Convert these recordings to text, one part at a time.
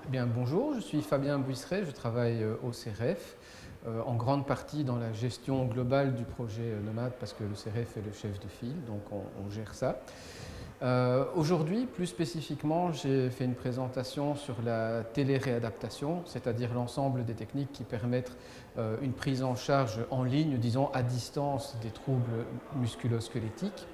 Bien, bonjour, je suis Fabien Buisseret, je travaille au CEREF, en grande partie dans la gestion globale du projet Nomade parce que le CEREF est le chef de file, donc on gère ça. Aujourd'hui, plus spécifiquement, j'ai fait une présentation sur la téléréadaptation, c'est-à-dire l'ensemble des techniques qui permettent une prise en charge en ligne, disons à distance, des troubles musculo-squelettiques.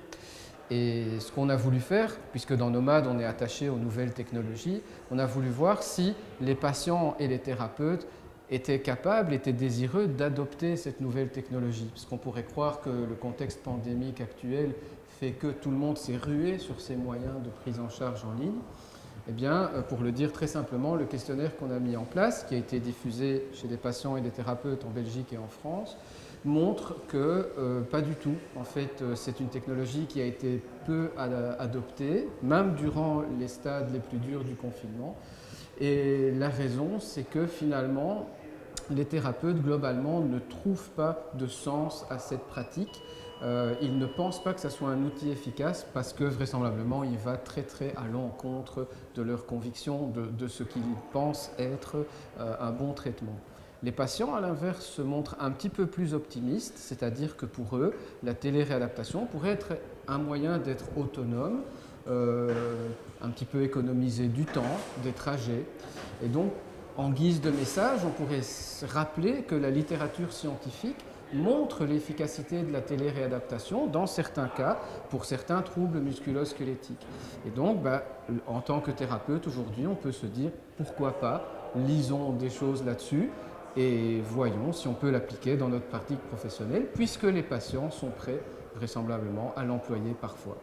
Et ce qu'on a voulu faire, puisque dans Nomade on est attaché aux nouvelles technologies, on a voulu voir si les patients et les thérapeutes étaient capables, étaient désireux d'adopter cette nouvelle technologie. Parce qu'on pourrait croire que le contexte pandémique actuel fait que tout le monde s'est rué sur ces moyens de prise en charge en ligne. Eh bien, pour le dire très simplement, le questionnaire qu'on a mis en place, qui a été diffusé chez des patients et des thérapeutes en Belgique et en France, montre que pas du tout. En fait, c'est une technologie qui a été peu adoptée, même durant les stades les plus durs du confinement. Et la raison, c'est que finalement, les thérapeutes, globalement, ne trouvent pas de sens à cette pratique. Ils ne pensent pas que ça soit un outil efficace parce que vraisemblablement, il va très à l'encontre de leurs convictions, de ce qu'ils pensent être un bon traitement. Les patients, à l'inverse, se montrent un petit peu plus optimistes, c'est-à-dire que pour eux, la téléréadaptation pourrait être un moyen d'être autonome, un petit peu économiser du temps, des trajets. Et donc, en guise de message, on pourrait se rappeler que la littérature scientifique montre l'efficacité de la téléréadaptation dans certains cas pour certains troubles musculo-squelettiques. Et donc, en tant que thérapeute, aujourd'hui, on peut se dire pourquoi pas, lisons des choses là-dessus et voyons si on peut l'appliquer dans notre pratique professionnelle, puisque les patients sont prêts vraisemblablement à l'employer parfois.